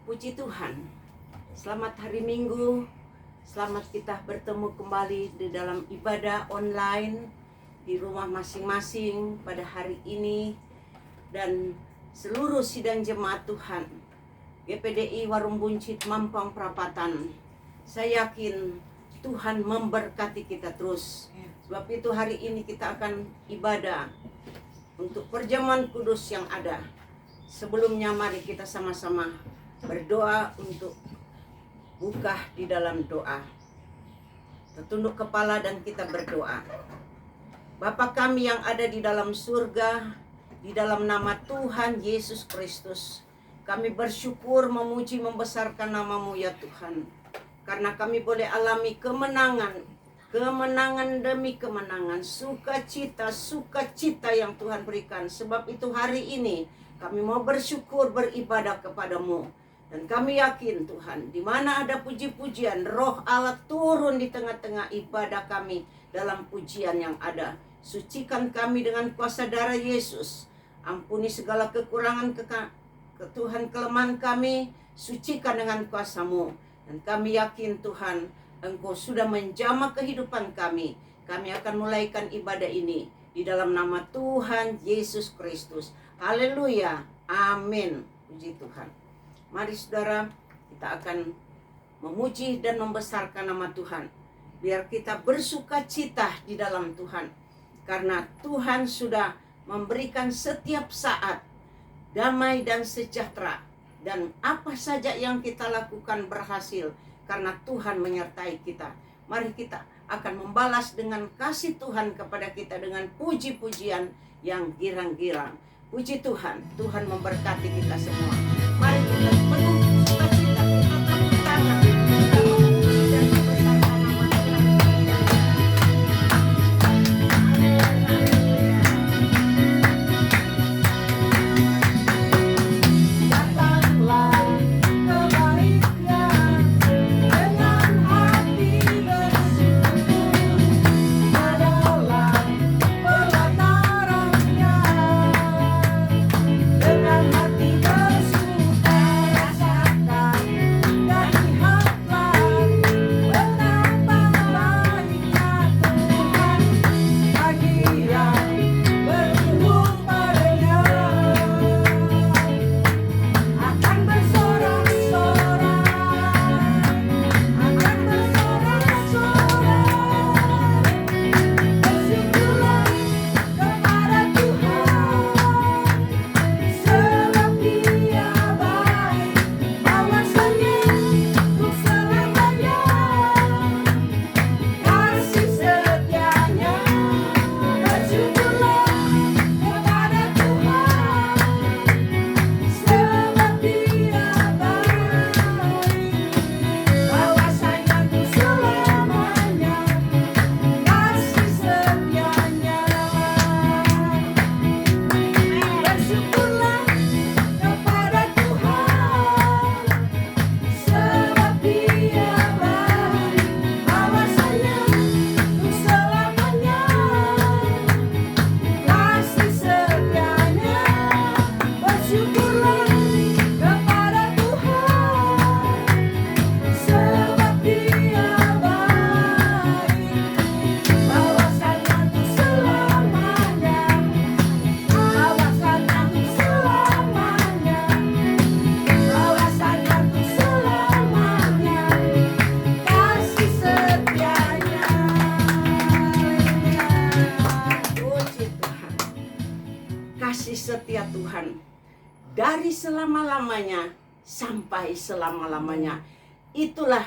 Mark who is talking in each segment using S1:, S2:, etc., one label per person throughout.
S1: Puji Tuhan, selamat hari Minggu, selamat kita bertemu kembali di dalam ibadah online di rumah masing-masing pada hari ini. Dan seluruh sidang jemaat Tuhan GPDI Warung Buncit Mampang Perapatan, saya yakin Tuhan memberkati kita terus. Sebab itu hari ini kita akan ibadah untuk perjamuan kudus yang ada. Sebelumnya mari kita sama-sama berdoa untuk buka di dalam doa. Tertunduk kepala dan kita berdoa. Bapa kami yang ada di dalam surga, di dalam nama Tuhan Yesus Kristus, kami bersyukur, memuji, membesarkan nama-Mu ya Tuhan. Karena kami boleh alami kemenangan demi kemenangan, sukacita yang Tuhan berikan. Sebab itu hari ini kami mau bersyukur, beribadah kepada-Mu. Dan kami yakin Tuhan, di mana ada puji-pujian, Roh Allah turun di tengah-tengah ibadah kami dalam pujian yang ada. Sucikan kami dengan kuasa darah Yesus. Ampuni segala kekurangan Tuhan, kelemahan kami, sucikan dengan kuasa-Mu. Dan kami yakin Tuhan, Engkau sudah menjamah kehidupan kami. Kami akan mulaikan ibadah ini di dalam nama Tuhan Yesus Kristus. Haleluya, amin. Puji Tuhan. Mari saudara, kita akan memuji dan membesarkan nama Tuhan. Biar kita bersuka cita di dalam Tuhan. Karena Tuhan sudah memberikan setiap saat damai dan sejahtera. Dan apa saja yang kita lakukan berhasil. Karena Tuhan menyertai kita. Mari kita akan membalas dengan kasih Tuhan kepada kita dengan puji-pujian yang girang-girang. Puji Tuhan, Tuhan memberkati kita semua. Mari kita penuh sukacita, kita tepuk tangan, kita memuji dan membesarkan nama Tuhan. Datanglah kebaiknya dengan hati bersyukur, adalah pelatarannya. Dengan hati bersuka rasakan dan lihatlah betapa baiknya Tuhan bagi yang bertumbuh padanya. Akan bersorak-sorak, akan bersorak-sorak. Bersyukurlah kepada Tuhan, sebab Dia baik, awasannya untuk selamanya, kasih setianya. Bersyukurlah kepada Tuhan, sebab Dia baik, awasannya untuk selamanya, kasih setianya. Bersyukurlah kepada Tuhan, sebab Dia baik, awasannya untuk selamanya, kasih setianya. Bersyukurlah kepada Tuhan, sebab Dia baik, awasannya untuk selamanya, awasannya untuk selamanya, awasannya untuk selamanya, kasih setianya. Puji Tuhan. Kasih setia Tuhan dari selama-lamanya sampai selama-lamanya. Itulah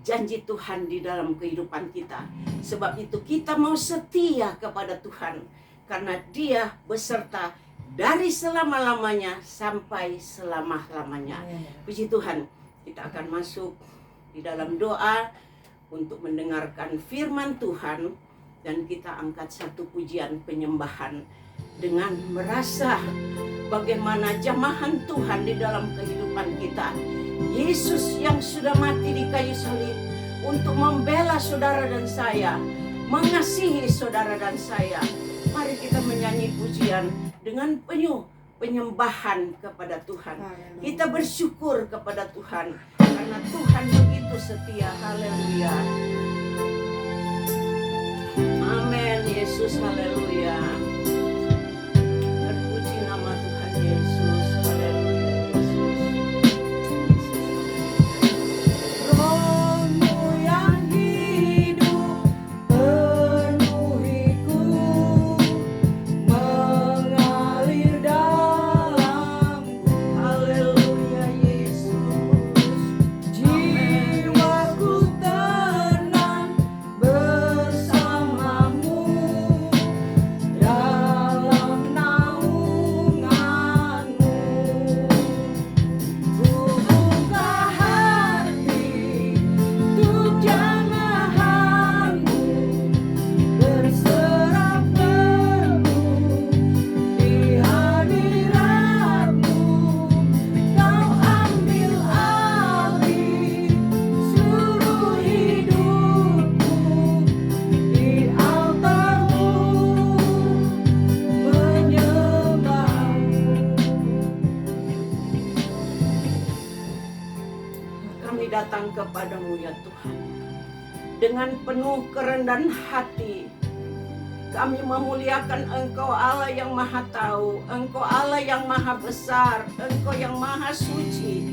S1: janji Tuhan di dalam kehidupan kita. Sebab itu kita mau setia kepada Tuhan, karena Dia beserta dari selama-lamanya sampai selama-lamanya. Puji Tuhan. Kita akan masuk di dalam doa untuk mendengarkan firman Tuhan. Dan kita angkat satu pujian penyembahan dengan merasa bagaimana jamahan Tuhan di dalam kehidupan kita. Yesus yang sudah mati di kayu salib untuk membela saudara dan saya, mengasihi saudara dan saya. Mari kita menyanyi pujian dengan penuh penyembahan kepada Tuhan. Kita bersyukur kepada Tuhan karena Tuhan begitu setia. Haleluya. Amin. Yesus, haleluya. Terpuji nama Tuhan Yesus. Haleluya.
S2: Roh-Mu yang hidup penuhiku, mengalir dalamku.
S1: Haleluya Yesus.
S2: Jiwaku tenang bersamamu dalam naunganmu. Ku buka hati untuk jamahanmu, berserah penuh di hadiratmu. Kau ambil alih seluruh hidupku, di altarmu menyembahmu.
S1: Kami datang kepadamu ya Tuhan dengan penuh kerendahan hati. Kami memuliakan Engkau Allah yang maha tahu, Engkau Allah yang maha besar, Engkau yang maha suci.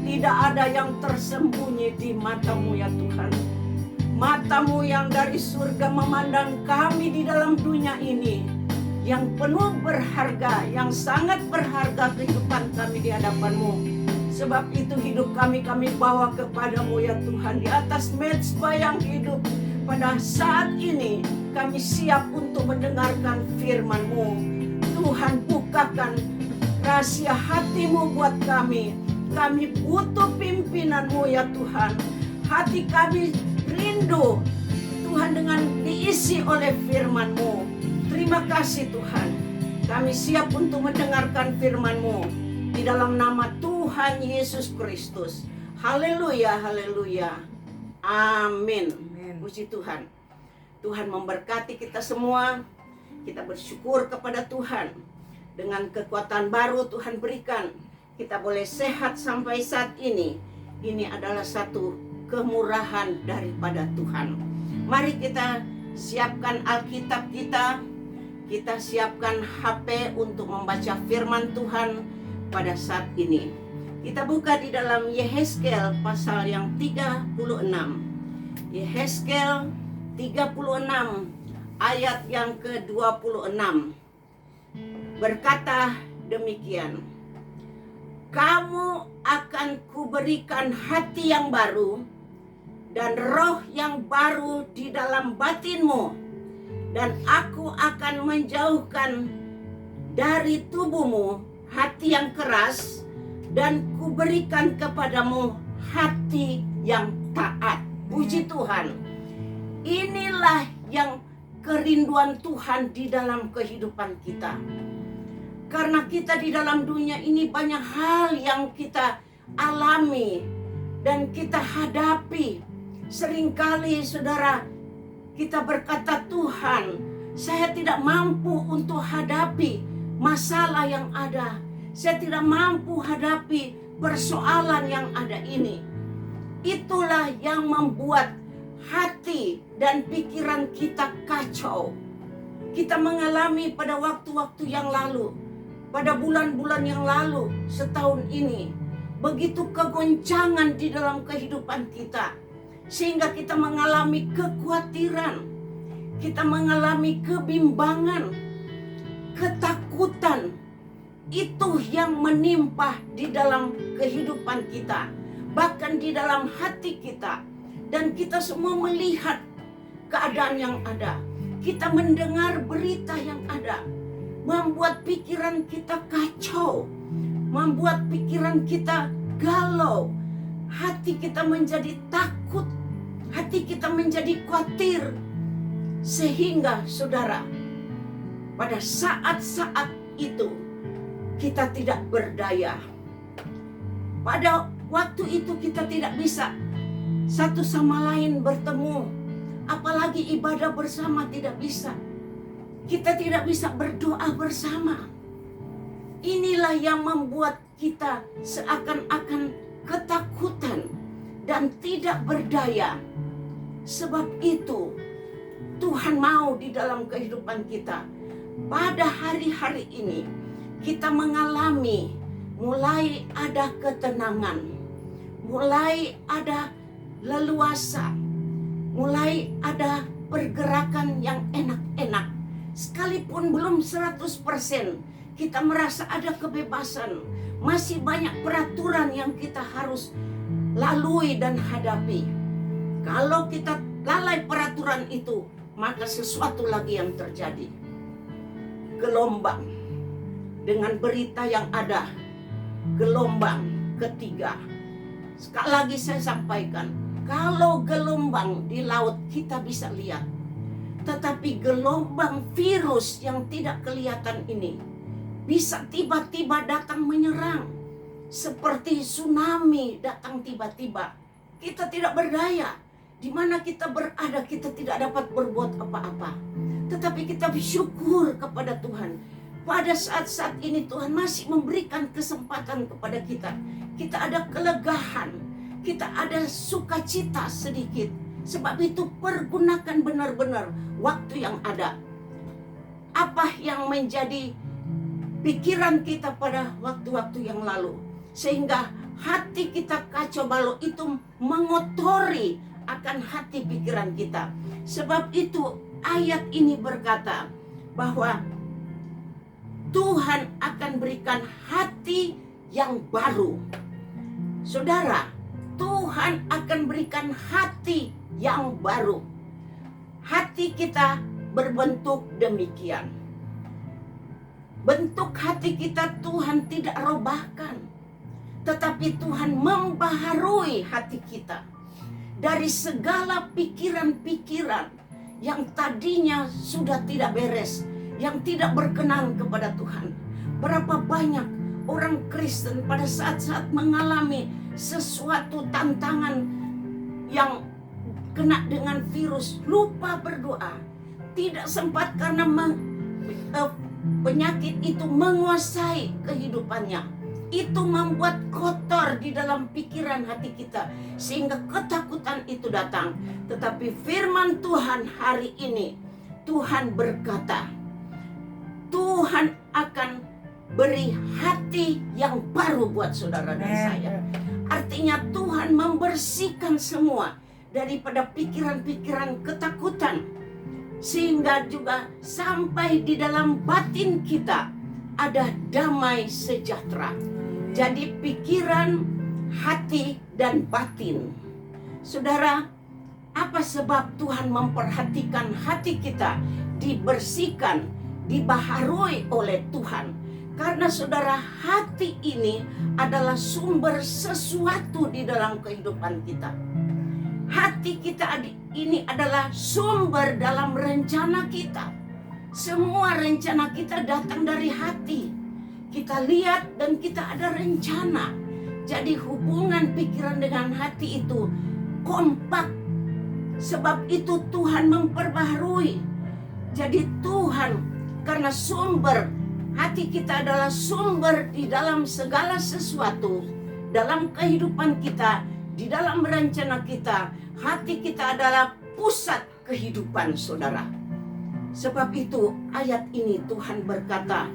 S1: Tidak ada yang tersembunyi di matamu ya Tuhan. Matamu yang dari surga memandang kami di dalam dunia ini, yang penuh berharga, yang sangat berharga kehidupan kami di hadapan-Mu. Sebab itu hidup kami bawa kepadamu ya Tuhan, di atas mezbah yang hidup. Pada saat ini kami siap untuk mendengarkan firman-Mu. Tuhan, bukakan rahasia hati-Mu buat kami. Kami butuh pimpinan-Mu ya Tuhan. Hati kami rindu Tuhan dengan diisi oleh firman-Mu. Terima kasih Tuhan. Kami siap untuk mendengarkan firman-Mu di dalam nama Tuhan Yesus Kristus. Haleluya, haleluya. Amin. Puji Tuhan. Tuhan memberkati kita semua. Kita bersyukur kepada Tuhan. Dengan kekuatan baru Tuhan berikan, kita boleh sehat sampai saat ini. Ini adalah satu kemurahan daripada Tuhan. Mari kita siapkan Alkitab kita. Kita siapkan HP untuk membaca firman Tuhan pada saat ini. Kita buka di dalam Yehezkel pasal yang 36. Yehezkel 36 ayat yang ke-26 berkata demikian. Kamu akan kuberikan hati yang baru dan roh yang baru di dalam batinmu, dan aku akan menjauhkan dari tubuhmu hati yang keras, dan kuberikan kepadamu hati yang taat. Puji Tuhan. Inilah yang kerinduan Tuhan di dalam kehidupan kita. Karena kita di dalam dunia ini banyak hal yang kita alami dan kita hadapi. Seringkali saudara, kita berkata, Tuhan, saya tidak mampu untuk hadapi masalah yang ada. Saya tidak mampu hadapi persoalan yang ada ini. Itulah yang membuat hati dan pikiran kita kacau. Kita mengalami pada waktu-waktu yang lalu, pada bulan-bulan yang lalu, setahun ini, begitu kegoncangan di dalam kehidupan kita, sehingga kita mengalami kekhawatiran, kita mengalami kebimbangan, ketakutan. Itu yang menimpa di dalam kehidupan kita, bahkan di dalam hati kita. Dan kita semua melihat keadaan yang ada, kita mendengar berita yang ada, membuat pikiran kita kacau, membuat pikiran kita galau, hati kita menjadi takut, hati kita menjadi khawatir. Sehingga saudara, pada saat-saat itu kita tidak berdaya. Pada waktu itu kita tidak bisa satu sama lain bertemu, apalagi ibadah bersama tidak bisa. Kita tidak bisa berdoa bersama. Inilah yang membuat kita seakan-akan ketakutan dan tidak berdaya. Sebab itu Tuhan mau di dalam kehidupan kita pada hari-hari ini kita mengalami mulai ada ketenangan, mulai ada leluasa, mulai ada pergerakan yang enak-enak. Sekalipun belum 100% kita merasa ada kebebasan, masih banyak peraturan yang kita harus lalui dan hadapi. Kalau kita lalai peraturan itu, maka sesuatu lagi yang terjadi. Gelombang dengan berita yang ada, gelombang ketiga. Sekali lagi saya sampaikan, kalau gelombang di laut kita bisa lihat, tetapi gelombang virus yang tidak kelihatan ini bisa tiba-tiba datang menyerang, seperti tsunami datang tiba-tiba. Kita tidak berdaya. Di mana kita berada, kita tidak dapat berbuat apa-apa. Tetapi kita bersyukur kepada Tuhan. Pada saat-saat ini Tuhan masih memberikan kesempatan kepada kita. Kita ada kelegahan, kita ada sukacita sedikit. Sebab itu pergunakan benar-benar waktu yang ada. Apa yang menjadi pikiran kita pada waktu-waktu yang lalu, sehingga hati kita kacau balau itu mengotori akan hati pikiran kita. Sebab itu ayat ini berkata bahwa Tuhan akan berikan hati yang baru. Saudara, Tuhan akan berikan hati yang baru. Hati kita berbentuk demikian. Bentuk hati kita Tuhan tidak robahkan, tetapi Tuhan membaharui hati kita dari segala pikiran-pikiran yang tadinya sudah tidak beres, yang tidak berkenan kepada Tuhan. Berapa banyak orang Kristen pada saat-saat mengalami sesuatu tantangan yang kena dengan virus, lupa berdoa, tidak sempat karena penyakit itu menguasai kehidupannya. Itu membuat kotor di dalam pikiran hati kita, sehingga ketakutan itu datang. Tetapi firman Tuhan hari ini, Tuhan berkata, Tuhan akan beri hati yang baru buat saudara dan saya. Artinya Tuhan membersihkan semua daripada pikiran-pikiran ketakutan, sehingga juga sampai di dalam batin kita ada damai sejahtera. Jadi pikiran, hati, dan batin. Saudara, apa sebab Tuhan memperhatikan hati kita dibersihkan, dibaharui oleh Tuhan? Karena saudara, hati ini adalah sumber sesuatu di dalam kehidupan kita. Hati kita ini adalah sumber dalam rencana kita. Semua rencana kita datang dari hati. Kita lihat dan kita ada rencana. Jadi hubungan pikiran dengan hati itu kompak. Sebab itu Tuhan memperbaharui. Jadi Tuhan, karena sumber hati kita adalah sumber di dalam segala sesuatu, dalam kehidupan kita, di dalam rencana kita, hati kita adalah pusat kehidupan saudara. Sebab itu ayat ini Tuhan berkata,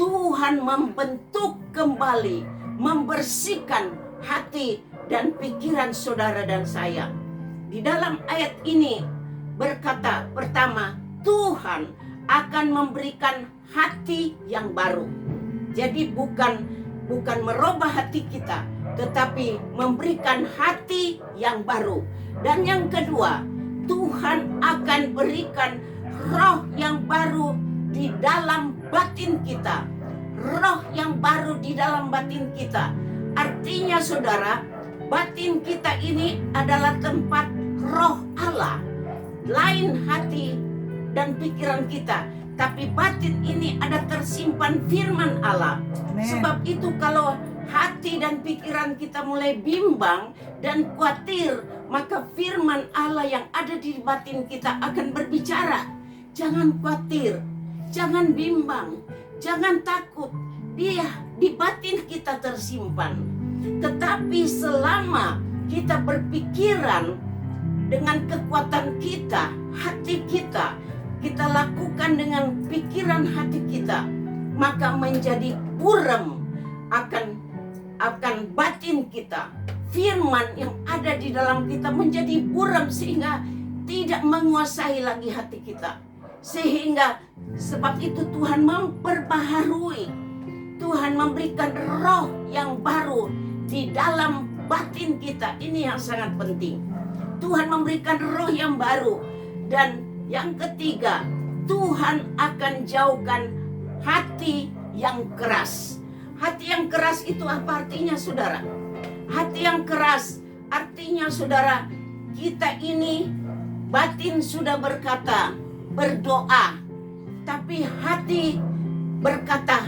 S1: Tuhan membentuk kembali, membersihkan hati dan pikiran saudara dan saya. Di dalam ayat ini berkata, pertama, Tuhan akan memberikan hati yang baru. Jadi bukan merubah hati kita, tetapi memberikan hati yang baru. Dan yang kedua, Tuhan akan berikan roh yang baru di dalam batin kita. Roh yang baru di dalam batin kita. Artinya saudara, batin kita ini adalah tempat roh Allah. Lain hati dan pikiran kita, tapi batin ini ada tersimpan firman Allah.
S2: Amen.
S1: Sebab itu kalau hati dan pikiran kita mulai bimbang dan khawatir, maka firman Allah yang ada di batin kita akan berbicara. Jangan khawatir, jangan bimbang, jangan takut. di batin kita tersimpan. Tetapi selama kita berpikiran dengan kekuatan kita, hati kita lakukan dengan pikiran hati kita, maka menjadi buram akan batin kita. Firman yang ada di dalam kita menjadi buram sehingga tidak menguasai lagi hati kita. Sehingga sebab itu Tuhan memperbaharui, Tuhan memberikan roh yang baru di dalam batin kita. Ini yang sangat penting. Tuhan memberikan roh yang baru. Dan yang ketiga, Tuhan akan jauhkan hati yang keras. Hati yang keras itu apa artinya, saudara? Hati yang keras artinya, saudara, kita ini batin sudah berkata, berdoa, tapi hati berkata,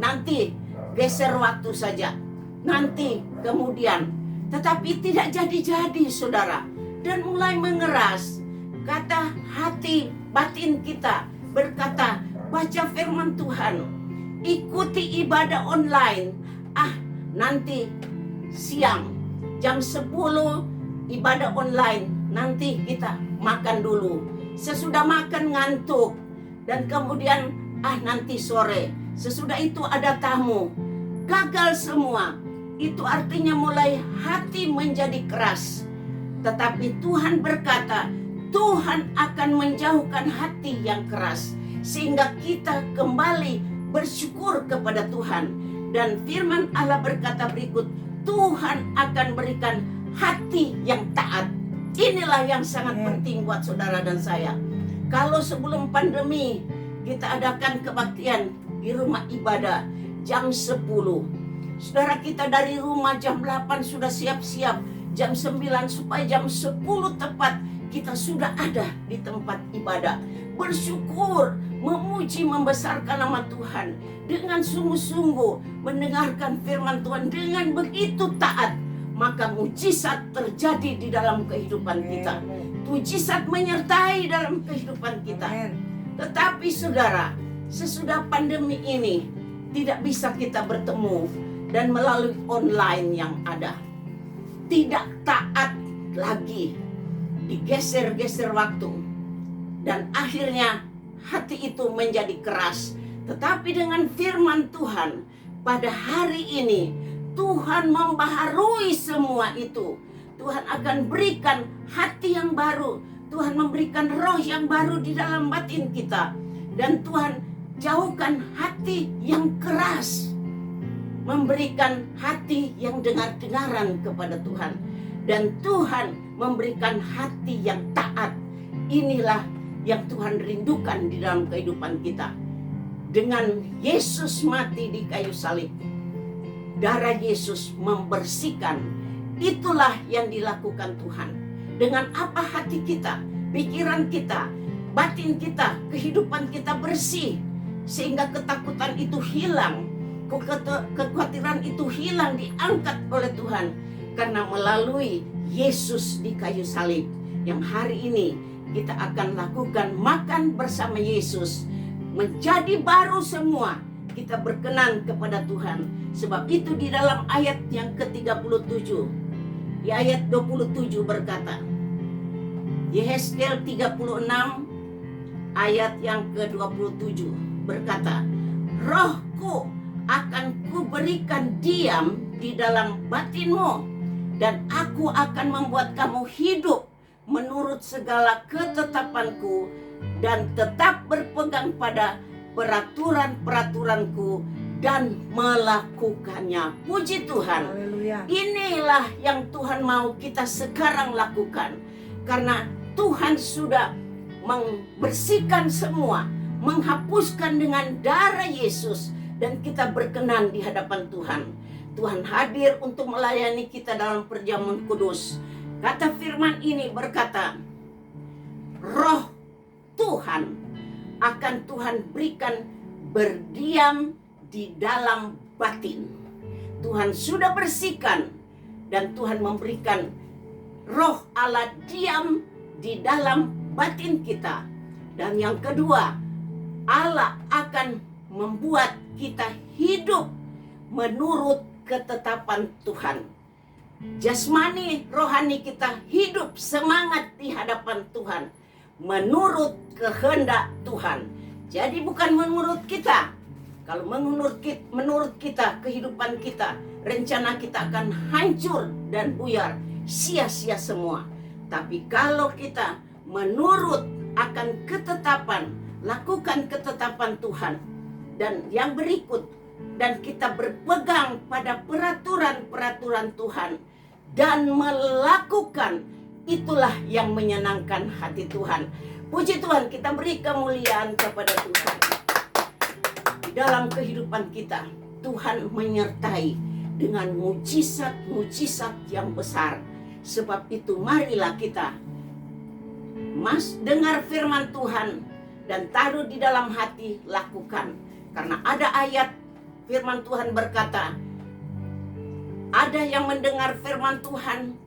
S1: nanti, geser waktu saja, nanti, kemudian. Tetapi tidak jadi-jadi, saudara. Dan mulai mengeras. Kata hati batin kita berkata, baca firman Tuhan, ikuti ibadah online. Nanti siang jam 10 ibadah online, nanti kita makan dulu. Sesudah makan ngantuk, dan kemudian nanti sore. Sesudah itu ada tamu. Gagal semua. Itu artinya mulai hati menjadi keras. Tetapi Tuhan berkata, Tuhan akan menjauhkan hati yang keras, sehingga kita kembali bersyukur kepada Tuhan. Dan firman Allah berkata berikut, Tuhan akan berikan hati yang taat. Inilah yang sangat penting buat saudara dan saya. Kalau sebelum pandemi kita adakan kebaktian di rumah ibadah jam 10. Saudara, kita dari rumah jam 8 sudah siap-siap, jam 9 supaya jam 10 tepat kita sudah ada di tempat ibadah. Bersyukur, memuji, membesarkan nama Tuhan dengan sungguh-sungguh, mendengarkan firman Tuhan dengan begitu taat, maka mujizat terjadi di dalam kehidupan kita. Mujizat menyertai dalam kehidupan kita. Tetapi saudara, sesudah pandemi ini tidak bisa kita bertemu dan melalui online yang ada. Tidak taat lagi, digeser-geser waktu, dan akhirnya hati itu menjadi keras. Tetapi dengan firman Tuhan pada hari ini, Tuhan membaharui semua itu. Tuhan akan berikan hati yang baru. Tuhan memberikan roh yang baru di dalam batin kita. Dan Tuhan jauhkan hati yang keras, memberikan hati yang dengar-dengaran kepada Tuhan. Dan Tuhan memberikan hati yang taat. Inilah yang Tuhan rindukan di dalam kehidupan kita. Dengan Yesus mati di kayu salib, darah Yesus membersihkan. Itulah yang dilakukan Tuhan. Dengan apa hati kita, pikiran kita, batin kita, kehidupan kita bersih, sehingga ketakutan itu hilang, kekhawatiran itu hilang, diangkat oleh Tuhan. Karena melalui Yesus di kayu salib, yang hari ini kita akan lakukan makan bersama Yesus, menjadi baru semua. Kita berkenan kepada Tuhan. Sebab itu di dalam ayat yang ke-37, di ayat 27 berkata, Yehezkiel 36 ayat yang ke-27 berkata, Rohku akan kuberikan diam di dalam batinmu, dan aku akan membuat kamu hidup menurut segala ketetapanku, dan tetap berpegang pada peraturan-peraturanku dan melakukannya. Puji Tuhan.
S2: Haleluya.
S1: Inilah yang Tuhan mau kita sekarang lakukan. Karena Tuhan sudah membersihkan semua, menghapuskan dengan darah Yesus, dan kita berkenan di hadapan Tuhan. Tuhan hadir untuk melayani kita dalam perjamuan kudus. Kata firman ini berkata, Roh Tuhan akan Tuhan berikan berdiam di dalam batin. Tuhan sudah bersihkan, dan Tuhan memberikan Roh Allah diam di dalam batin kita. Dan yang kedua, Allah akan membuat kita hidup menurut ketetapan Tuhan. Jasmani, rohani kita hidup semangat di hadapan Tuhan menurut kehendak Tuhan. Jadi bukan menurut kita. Kalau menurut kita, kehidupan kita, rencana kita akan hancur dan buyar, sia-sia semua. Tapi kalau kita menurut akan ketetapan, lakukan ketetapan Tuhan, dan yang berikut, dan kita berpegang pada peraturan-peraturan Tuhan dan melakukan, itulah yang menyenangkan hati Tuhan. Puji Tuhan, kita beri kemuliaan kepada Tuhan. Di dalam kehidupan kita, Tuhan menyertai dengan mujizat-mujizat yang besar. Sebab itu marilah kita dengar firman Tuhan dan taruh di dalam hati, lakukan. Karena ada ayat firman Tuhan berkata, ada yang mendengar firman Tuhan,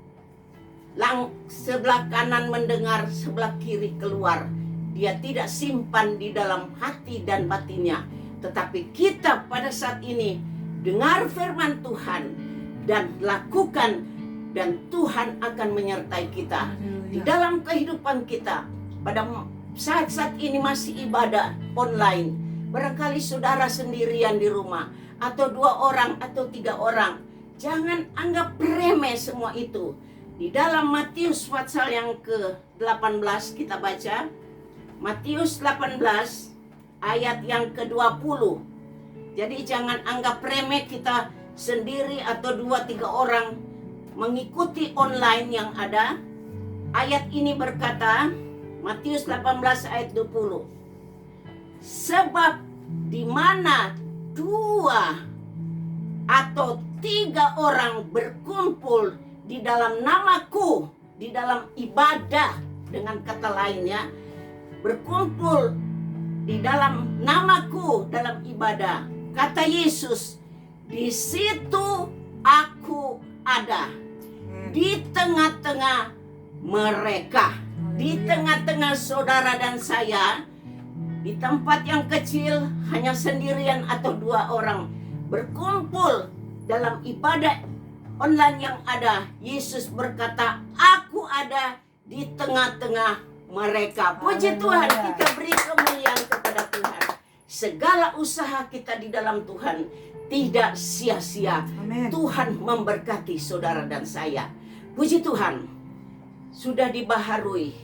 S1: sebelah kanan mendengar, sebelah kiri keluar. Dia tidak simpan di dalam hati dan batinnya. Tetapi kita pada saat ini dengar firman Tuhan dan lakukan, dan Tuhan akan menyertai kita di dalam kehidupan kita. Pada saat-saat ini masih ibadah online, barangkali saudara sendirian di rumah, atau 2 orang atau 3 orang, jangan anggap remeh semua itu. Di dalam Matius pasal yang ke-18 kita baca, Matius 18 ayat yang ke-20. Jadi jangan anggap remeh kita sendiri atau 2-3 orang mengikuti online yang ada. Ayat ini berkata, Matius 18 ayat 20. Sebab di mana 2 atau 3 orang berkumpul di dalam namaku, di dalam ibadah, dengan kata lainnya, berkumpul di dalam namaku dalam ibadah, kata Yesus, di situ aku ada di tengah-tengah mereka, di tengah-tengah saudara dan saya, di tempat yang kecil, hanya sendirian atau 2 orang berkumpul dalam ibadah online yang ada. Yesus berkata, aku ada di tengah-tengah mereka. Puji Tuhan, kita beri kemuliaan kepada Tuhan. Segala usaha kita di dalam Tuhan tidak sia-sia. Tuhan memberkati saudara dan saya. Puji Tuhan, sudah dibaharui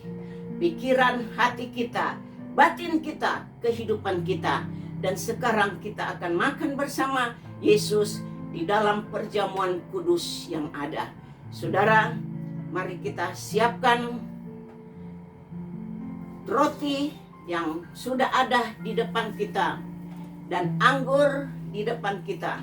S1: pikiran hati kita, batin kita, kehidupan kita. Dan sekarang kita akan makan bersama Yesus di dalam perjamuan kudus yang ada. Saudara, mari kita siapkan roti yang sudah ada di depan kita dan anggur di depan kita.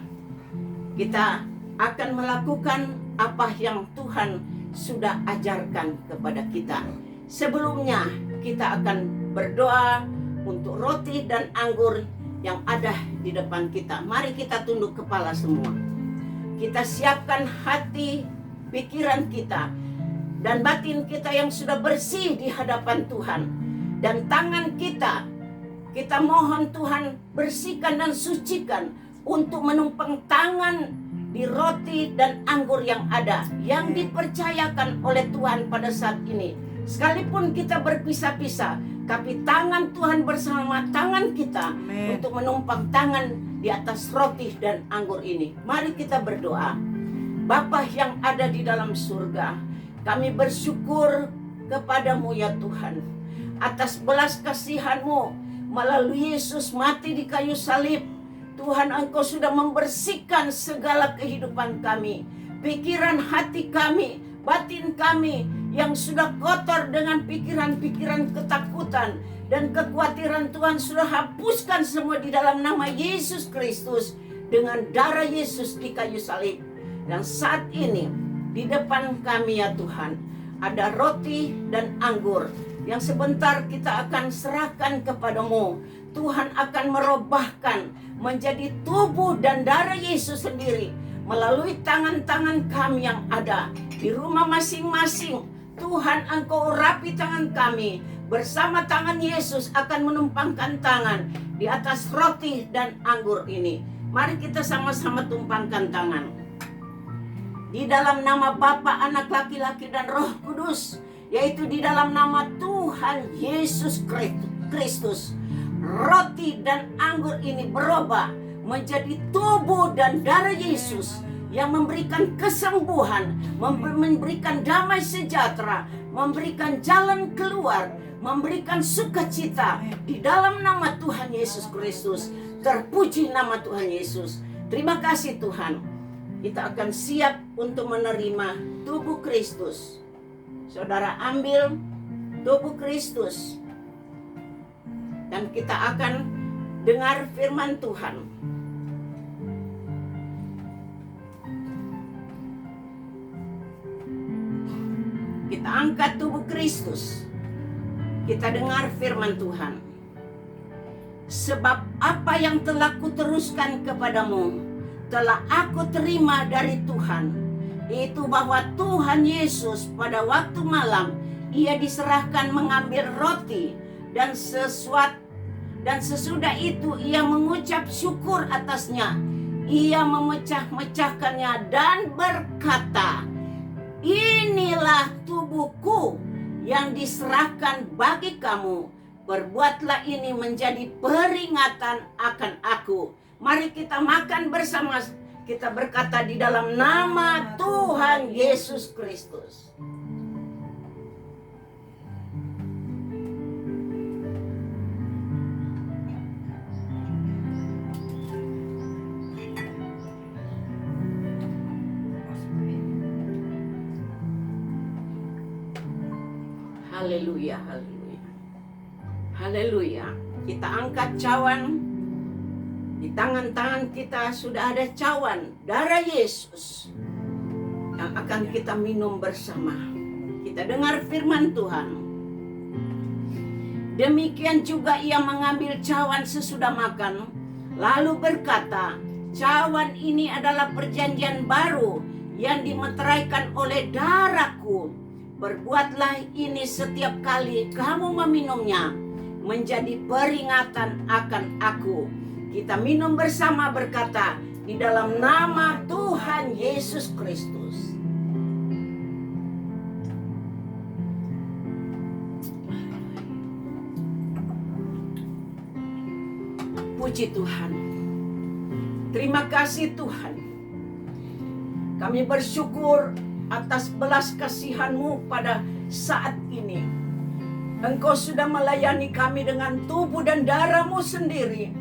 S1: Kita akan melakukan apa yang Tuhan sudah ajarkan kepada kita. Sebelumnya kita akan berdoa untuk roti dan anggur yang ada di depan kita. Mari kita tunduk kepala semua. Kita siapkan hati, pikiran kita, dan batin kita yang sudah bersih di hadapan Tuhan. Dan tangan kita, kita mohon Tuhan bersihkan dan sucikan untuk menumpang tangan di roti dan anggur yang ada, yang dipercayakan oleh Tuhan pada saat ini. Sekalipun kita berpisah-pisah, tapi tangan Tuhan bersama tangan kita untuk menumpang tangan di atas roti dan anggur ini. Mari kita berdoa. Bapa yang ada di dalam surga, kami bersyukur kepadamu ya Tuhan, atas belas kasihan-Mu melalui Yesus mati di kayu salib. Tuhan, Engkau sudah membersihkan segala kehidupan kami, pikiran hati kami, batin kami yang sudah kotor dengan pikiran-pikiran ketakutan dan kekhawatiran. Tuhan sudah hapuskan semua di dalam nama Yesus Kristus dengan darah Yesus di kayu salib. Dan saat ini di depan kami ya Tuhan, ada roti dan anggur yang sebentar kita akan serahkan kepadamu. Tuhan akan merubahkan menjadi tubuh dan darah Yesus sendiri melalui tangan-tangan kami yang ada di rumah masing-masing. Tuhan, Engkau urapi tangan kami, bersama tangan Yesus akan menumpangkan tangan di atas roti dan anggur ini. Mari kita sama-sama tumpangkan tangan. Di dalam nama Bapa, Anak laki-laki dan Roh Kudus, yaitu di dalam nama Tuhan Yesus Kristus, roti dan anggur ini berubah menjadi tubuh dan darah Yesus yang memberikan kesembuhan, memberikan damai sejahtera, memberikan jalan keluar, memberikan sukacita di dalam nama Tuhan Yesus Kristus. Terpuji nama Tuhan Yesus. Terima kasih Tuhan. Kita akan siap untuk menerima tubuh Kristus. Saudara ambil tubuh Kristus dan kita akan dengar firman Tuhan. Kita angkat tubuh Kristus. Kita dengar firman Tuhan. Sebab apa yang telah kuteruskan kepadamu telah aku terima dari Tuhan, yaitu bahwa Tuhan Yesus pada waktu malam ia diserahkan mengambil roti dan sesudah itu ia mengucap syukur atasnya. Ia memecah-mecahkannya dan berkata, "Inilah tubuhku yang diserahkan bagi kamu. Perbuatlah ini menjadi peringatan akan aku." Mari kita makan bersama. Kita berkata di dalam nama Tuhan Yesus Kristus. Haleluya, haleluya. Haleluya. Kita angkat cawan. Di tangan-tangan kita sudah ada cawan darah Yesus yang akan kita minum bersama. Kita dengar firman Tuhan. Demikian juga ia mengambil cawan sesudah makan, lalu berkata, "Cawan ini adalah perjanjian baru yang dimeteraikan oleh darahku. Berbuatlah ini setiap kali kamu meminumnya, menjadi peringatan akan aku." Kita minum bersama berkata, di dalam nama Tuhan Yesus Kristus. Puji Tuhan. Terima kasih Tuhan. Kami bersyukur atas belas kasihan-Mu pada saat ini. Engkau sudah melayani kami dengan tubuh dan darah-Mu sendiri.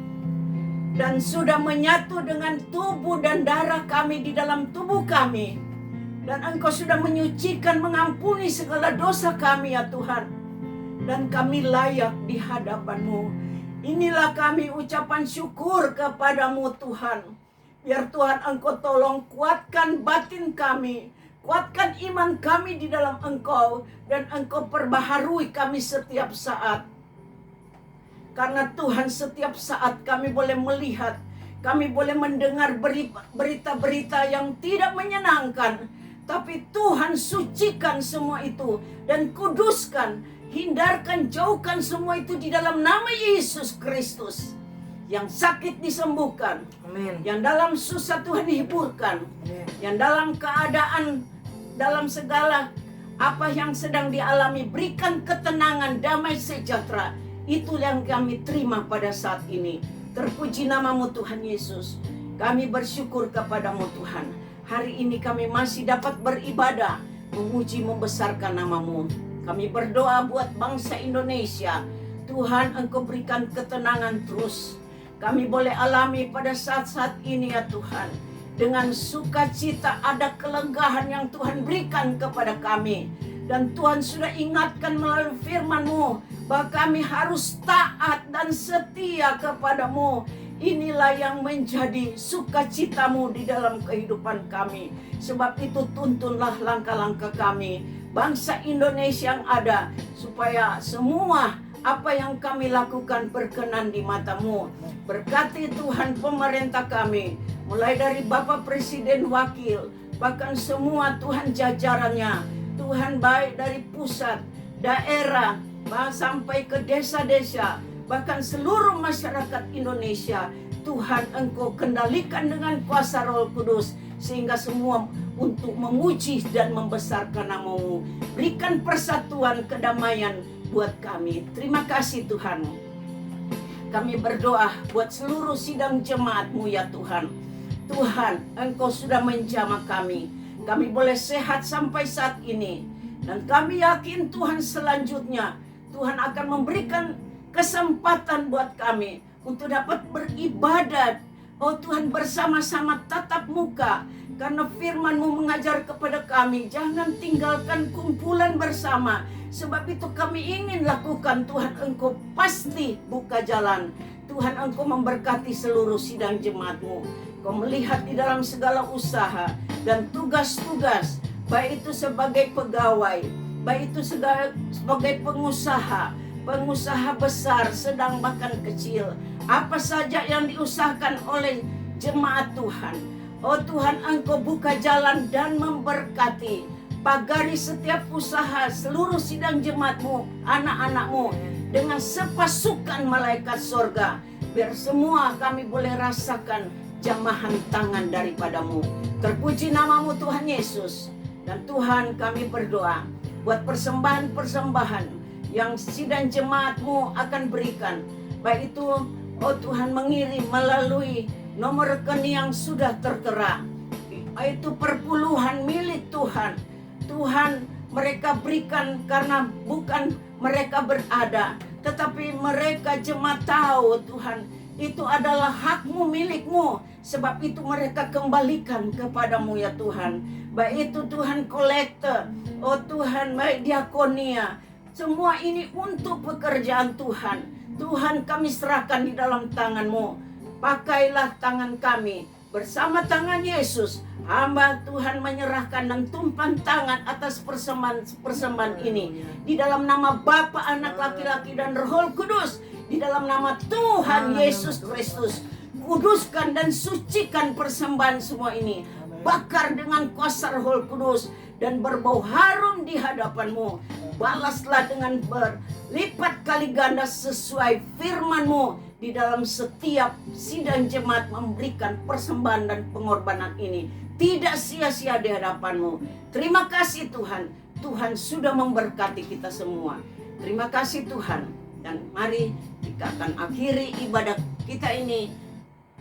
S1: Dan sudah menyatu dengan tubuh dan darah kami di dalam tubuh kami. Dan Engkau sudah menyucikan, mengampuni segala dosa kami ya Tuhan. Dan kami layak di hadapan-Mu. Inilah kami ucapan syukur kepadamu Tuhan. Biar Tuhan Engkau tolong kuatkan batin kami. Kuatkan iman kami di dalam Engkau. Dan Engkau perbaharui kami setiap saat. Karena Tuhan setiap saat kami boleh melihat, kami boleh mendengar berita-berita yang tidak menyenangkan. Tapi Tuhan sucikan semua itu dan kuduskan, hindarkan, jauhkan semua itu di dalam nama Yesus Kristus. Yang sakit disembuhkan,
S2: Amin.
S1: Yang dalam susah Tuhan hiburkan,
S2: Amin.
S1: Yang dalam keadaan, dalam segala apa yang sedang dialami, berikan ketenangan, damai sejahtera. Itu yang kami terima pada saat ini. Terpuji nama-Mu Tuhan Yesus. Kami bersyukur kepadamu Tuhan. Hari ini kami masih dapat beribadah, memuji, membesarkan nama-Mu. Kami berdoa buat bangsa Indonesia. Tuhan Engkau berikan ketenangan terus. Kami boleh alami pada saat-saat ini ya Tuhan. Dengan sukacita ada kelegahan yang Tuhan berikan kepada kami. Dan Tuhan sudah ingatkan melalui firman-Mu bahwa kami harus taat dan setia kepadamu. Inilah yang menjadi sukacitamu di dalam kehidupan kami. Sebab itu tuntunlah langkah-langkah kami, bangsa Indonesia yang ada, supaya semua apa yang kami lakukan berkenan di mata-Mu. Berkati Tuhan pemerintah kami, mulai dari Bapak Presiden, Wakil, bahkan semua Tuhan jajarannya. Tuhan baik dari pusat, daerah, sampai ke desa-desa, bahkan seluruh masyarakat Indonesia. Tuhan, Engkau kendalikan dengan kuasa Roh Kudus, sehingga semua untuk memuji dan membesarkan nama-Mu. Berikan persatuan, kedamaian buat kami. Terima kasih Tuhan. Kami berdoa buat seluruh sidang jemaat-Mu ya Tuhan. Tuhan, Engkau sudah menjamah kami. Kami boleh sehat sampai saat ini. Dan kami yakin Tuhan selanjutnya Tuhan akan memberikan kesempatan buat kami untuk dapat beribadat. Oh Tuhan, bersama-sama tatap muka. Karena firman-Mu mengajar kepada kami, jangan tinggalkan kumpulan bersama. Sebab itu kami ingin lakukan. Tuhan, Engkau pasti buka jalan. Tuhan, Engkau memberkati seluruh sidang jemaat-Mu. Kau melihat di dalam segala usaha dan tugas-tugas, baik itu sebagai pegawai, baik itu sebagai pengusaha besar, sedang bahkan kecil. Apa saja yang diusahakan oleh jemaat Tuhan. Oh Tuhan, Engkau buka jalan dan memberkati. Pagari setiap usaha seluruh sidang jemaat-Mu, anak-anak-Mu, dengan sepasukan malaikat sorga. Biar semua kami boleh rasakan jamahan tangan daripada-Mu. Terpuji nama-Mu Tuhan Yesus. Dan Tuhan, kami berdoa buat persembahan-persembahan yang sidang jemaat-Mu akan berikan. Baik itu, oh Tuhan, mengirim melalui nomor rekening yang sudah tertera. Itu perpuluhan milik Tuhan. Tuhan, mereka berikan karena bukan mereka berada, tetapi mereka jemaat tahu Tuhan, itu adalah hak-Mu, milik-Mu. Sebab itu mereka kembalikan kepada-Mu ya Tuhan. Baik itu Tuhan kolektor, oh Tuhan, baik diakonia. Semua ini untuk pekerjaan Tuhan. Tuhan, kami serahkan di dalam tangan-Mu. Pakailah tangan kami bersama tangan Yesus. Hamba Tuhan menyerahkan dan tumpang tangan atas persembahan ini. Di dalam nama Bapa, Anak laki-laki dan Roh Kudus. Di dalam nama Tuhan Yesus Kristus. Kuduskan dan sucikan persembahan semua ini. Bakar dengan kuasa Roh Kudus dan berbau harum di hadapan-Mu. Balaslah dengan berlipat kali ganda sesuai firman-Mu. Di dalam setiap sidang jemaat memberikan persembahan dan pengorbanan ini tidak sia-sia di hadapan-Mu. Terima kasih Tuhan. Tuhan sudah memberkati kita semua. Terima kasih Tuhan. Dan mari kita akan akhiri ibadah kita ini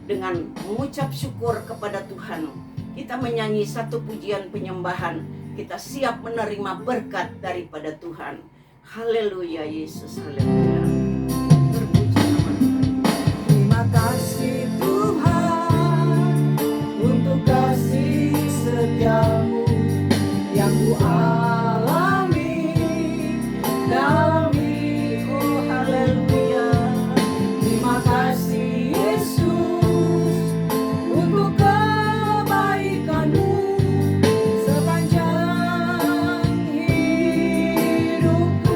S1: dengan mengucap syukur kepada Tuhan. Kita menyanyi satu pujian penyembahan. Kita siap menerima berkat daripada Tuhan. Haleluya Yesus, haleluya.
S2: Terima kasih Tuhan untuk kasih setiamu yang ku alami dalam hidupku. Haleluya. Terima kasih Yesus untuk kebaikan-Mu sepanjang hidupku.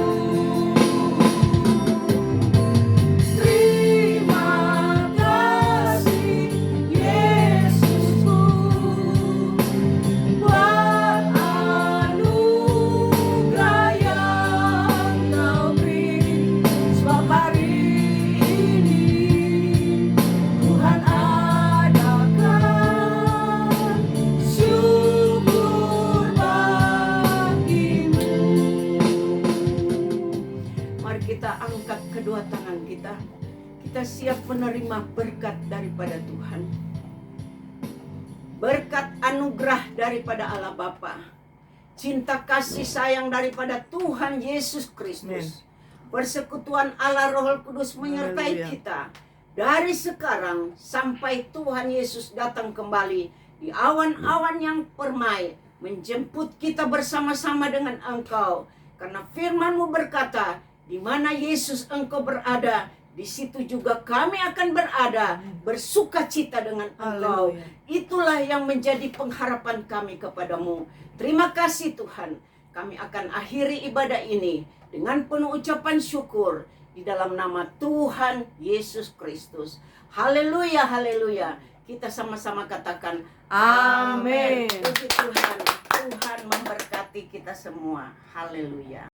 S1: Kita angkat kedua tangan kita. Kita siap menerima berkat daripada Tuhan. Berkat anugerah daripada Allah Bapa. Cinta kasih sayang daripada Tuhan Yesus Kristus. Persekutuan Allah Roh Kudus menyertai kita. Dari sekarang sampai Tuhan Yesus datang kembali. Di awan-awan yang permai. Menjemput kita bersama-sama dengan Engkau. Karena firman-Mu berkata, di mana Yesus Engkau berada, di situ juga kami akan berada, bersuka cita dengan Engkau. Itulah yang menjadi pengharapan kami kepadamu. Terima kasih Tuhan. Kami akan akhiri ibadah ini dengan penuh ucapan syukur di dalam nama Tuhan Yesus Kristus. Haleluya, haleluya. Kita sama-sama katakan amin. Puji Tuhan. Tuhan memberkati kita semua. Haleluya.